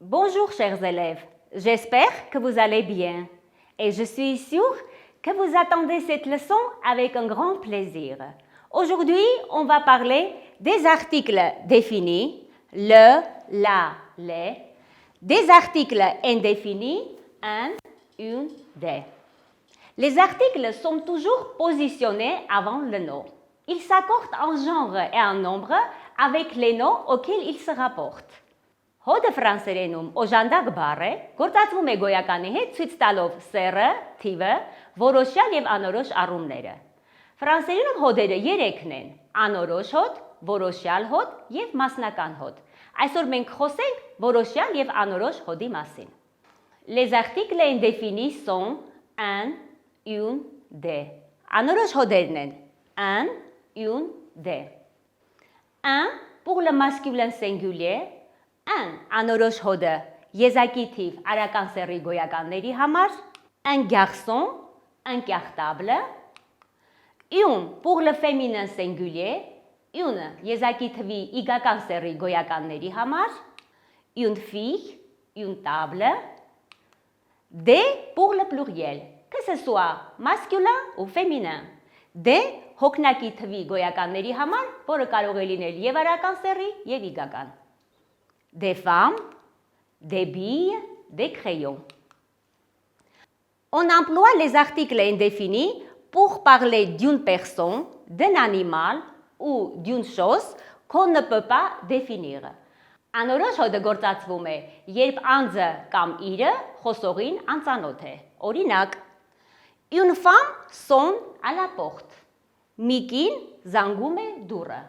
Bonjour chers élèves, j'espère que vous allez bien et je suis sûre que vous attendez cette leçon avec un grand plaisir. Aujourd'hui, on va parler des articles définis, le, la, les, des articles indéfinis, un, une, des. Les articles sont toujours positionnés avant le nom. Ils s'accordent en genre et en nombre avec les noms auxquels ils se rapportent. Հոդը ֆրանսերենում օժանդակ բառ է, գործածվում է գոյականի հետ ցույց տալով սեռը, թիվը, որոշյալ եւ անորոշ առումները։ Ֆրանսերենում հոդերը 3-ն են՝ անորոշ հոդ, որոշյալ հոդ եւ մասնական հոդ։ Այսօր մենք խոսենք որոշյալ եւ անորոշ հոդի մասին։ Les articles indéfinis sont un, une, des. Անորոշ հոդերն են un, une, des. Un pour le masculin singulier. Un անորոշ հոդը եզակի թիվ արական սեռի գոյականների համար, un garçon, un cartable, une pour le féminin singulier, une եզակի թվի իգական սեռի գոյականների համար, une fille, une table, des pour le pluriel, que ce soit masculin ou féminin, des հոգնակի թվի գոյականների համար, որը կարող է լինել եւ արական սեռի եւ իգական. Des femmes, des billes, des crayons. On emploie les articles indéfinis pour parler d'une personne, d'un animal ou d'une chose qu'on ne peut pas définir. Անորոշ հոդը գործածվում է, երբ անձը կամ իրը խոսողին անծանոթ է։ Օրինակ, une femme sonne à la porte. Մի կին զանգում է դուռը։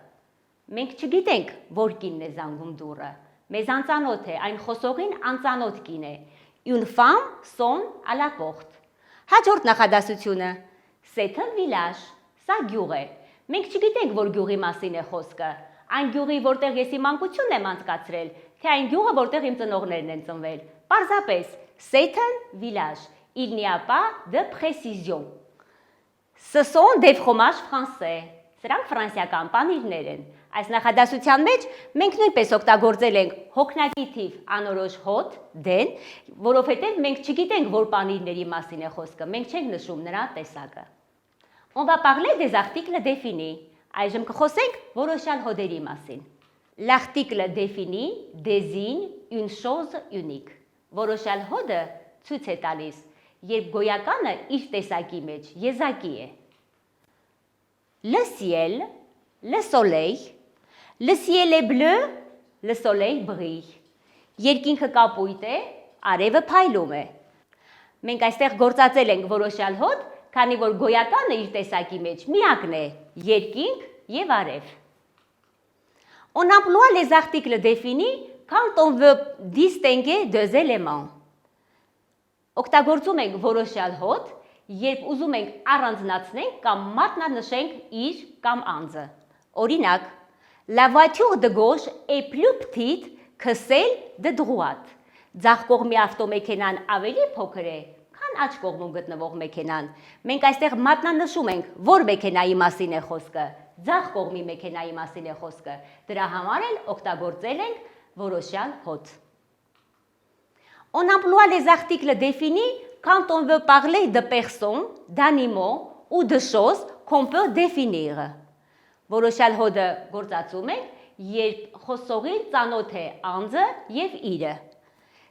Մենք չգիտենք, որ կինն է զանգում դուռը։ Մեզ անծանոթ է, այն խոսողին անծանոթ կին է։ Une femme sonne à la porte. Հաջորդ նախադասությունը. C'est un village. Սա գյուղ է։ Մենք չգիտենք, որ գյուղի մասին է խոսքը։ Այն գյուղի, որտեղ ես իմ անկությունն եմ անցկացրել, թե այն գյուղը, որտեղ իմ ծնողներն են ծնվել։ Պարզապես, c'est un village. Il n'y a pas de précision. Ce sont des fromages français. Սրանք ֆրանսիական պանիրներ են։ Այս նախադասության մեջ մենք նույնպես օգտագործել ենք հոգնակի թիվ անորոշ հոդ, դեն, որովհետև մենք չգիտենք, որ պանիրների մասին է խոսքը, մենք չենք նշում նրա տեսակը։ On va parler des articles définis. Այժմ կխոսենք որոշյալ հոդերի մասին։ L'article défini désigne une chose unique. Որոշյալ հոդը ցույց է տալիս, երբ գոյականը իր տեսակի մեջ եզակի է։ Le ciel, le soleil, le ciel est bleu, le soleil brille. Երկինքը կապույտ է, արևը փայլում է։ Մենք այստեղ գործածել ենք որոշյալ հոդ, քանի որ գոյականը իր տեսակի մեջ միակն է՝ երկինք եւ արև։ On emploie les articles définis quand on veut distinguer deux éléments. Օգտագործում ենք որոշյալ հոդ, երբ ուզում ենք առանձնացնենք կամ մատնանշենք իր կամ անձը։ Օրինակ, la voiture de gauche est plus petite que celle de droite. Ձախ կողմի ավտոմեքենան ավելի փոքր է, քան աջ կողմում գտնվող մեքենան։ Մենք այստեղ մատնանշում ենք, որ մեքենայի մասին է խոսքը։ Ձախ կողմի մեքենայի մասին է խոսքը։ Դրա համար էլ օգտագործել ենք որոշյալ հոդ։ On emploie les articles définis quand on veut parler de personnes, d'animaux ou de choses qu'on peut définir. Որոշյալ հոդը գործածում ենք, երբ խոսողին ծանոթ է անձը եւ իրը։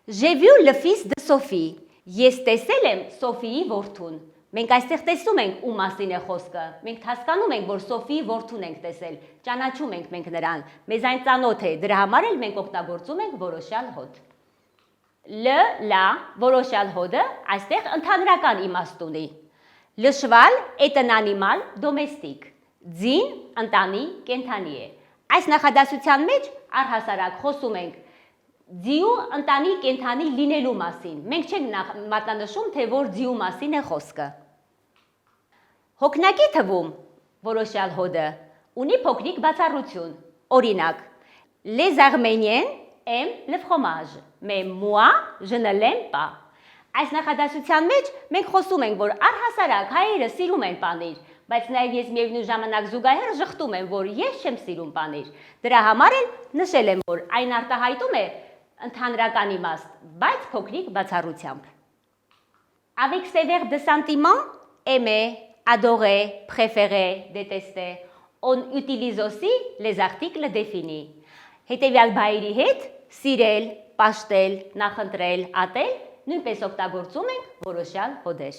J'ai vu le fils de Sophie. Ես տեսել եմ Սոֆիի որդուն։ Մենք այստեղ տեսում ենք ում մասին է խոսքը։ Մենք հասկանում ենք, որ Սոֆիի որդուն ենք տեսել, ճանաչում ենք մենք նրան։ Մեզ այն ծանոթ է, դրա համար էլ մենք օգտագործում ենք որոշյալ հոդ։ Le, la, որոշյալ հոդը այստեղ ընդհանրական իմաստ ունի։ Le cheval est un animal domestique. Ձին ընտանի կենդանի է։ Այս նախադասության մեջ առհասարակ խոսում ենք ձիու ընտանի կենդանի լինելու մասին։ Մենք չենք մատնանշում, թե որ ձիու մասին է խոսքը։ Հոգնակի թվում որոշյալ հոդը ունի փոքրիկ բացառություն։ Օրինակ, les Arméniens aiment le fromage, mais moi je ne l'aime pas. Այս նախադասության մեջ մենք խոսում ենք, որ առհասարակ հայերը սիրում են պանիր, բայց նաև ես միևնույն ժամանակ զուգահեռ ժխտում եմ, որ ես չեմ սիրում պանիր։ Դրա համար էլ նշել եմ, որ այն արտահայտում է ընդհանրական իմաստ, բայց փոքրիկ բացառությամբ։ Avec ses verbes de sentiment, aimer, adorer, préférer, détester, on utilise aussi les articles définis. Հետևյալ բայերի հետ սիրել, պաշտել, նախընտրել, ատել նույնպես օգտագործում ենք որոշյալ հոդեր։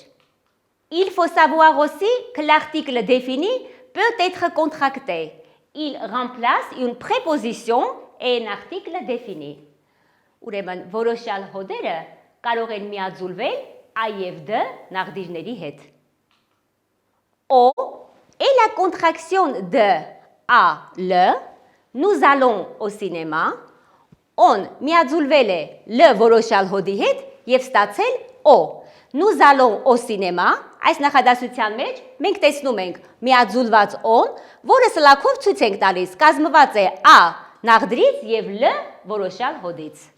Il faut savoir aussi que l'article défini peut être contracté. Il remplace une préposition et un article défini. Ուրեմն որոշյալ հոդերը կարող են միաձուլվել a եւ d նախդիրների հետ։ O et la contraction de a, le, nous allons au cinéma, on միաձուլվել է l որոշյալ հոդի հետ եւ ստացել o։ Nous allons au cinéma, այս նախադասության մեջ մենք տեսնում ենք միաձուլված on, որը սլաքով ցույց ենք տալիս, կազմված է a նախդրից եւ l որոշյալ հոդից։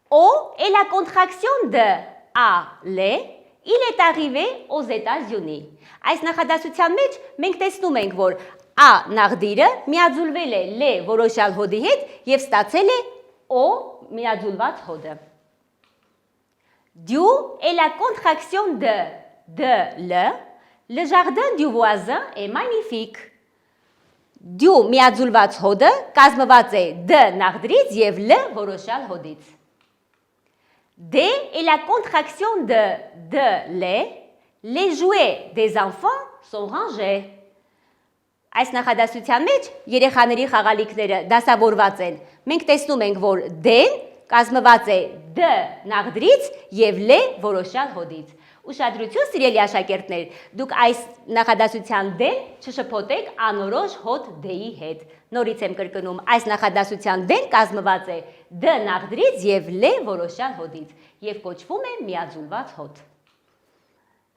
O est la contraction de a, le, il est arrivé aux États-Unis։ Այս նախադասության մեջ մենք տեսնում ենք, որ a նախդիրը միաձուլվել է l որոշյալ հոդի հետ եւ ստացել է o միաձուլված հոդը։ Du est la contraction de le jardin du voisin est magnifique. Du միաձուլված հոդը կազմված է d նախդրից եւ l որոշյալ հոդից։ D est la contraction de les jouets des enfants sont rangés. Այս նախադասության մեջ երեխաների խաղալիքները դասավորված են։ Մենք տեսնում ենք, որ D-ն կազմված է d նախդրից եւ l որոշյալ հոդից։ Ուշադրություն սիրելի աշակերտներ, դուք այս նախադասության d չշփոթեք անորոշ հոդ d-ի հետ։ Նորից եմ կրկնում, այս նախադասության d-ն կազմված է d նախդրից եւ l որոշյալ հոդից եւ կոչվում է միաձուլված հոդ։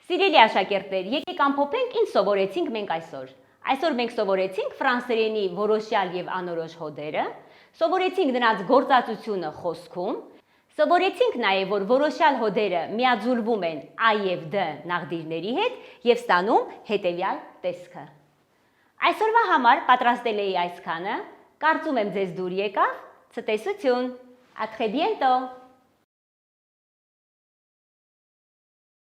Սիրելի աշակերտներ, եկեք ամփոփենք ինչ սովորեցինք մենք այսօր։ Այսօր մենք սովորեցինք ֆրանսերենի որոշյալ եւ անորոշ հոդերը, սովորեցինք նրանց գործածությունը խոսքում, սովորեցինք նաև, որ որոշյալ հոդերը միաձուլվում են a եւ d նախդիրների հետ եւ ստանում հետեւյալ տեսքը։ Այսօրվա համար պատրաստել էի այսքանը, կարծում եմ ձեզ դուր եկավ, ցտեսություն, à très bientôt։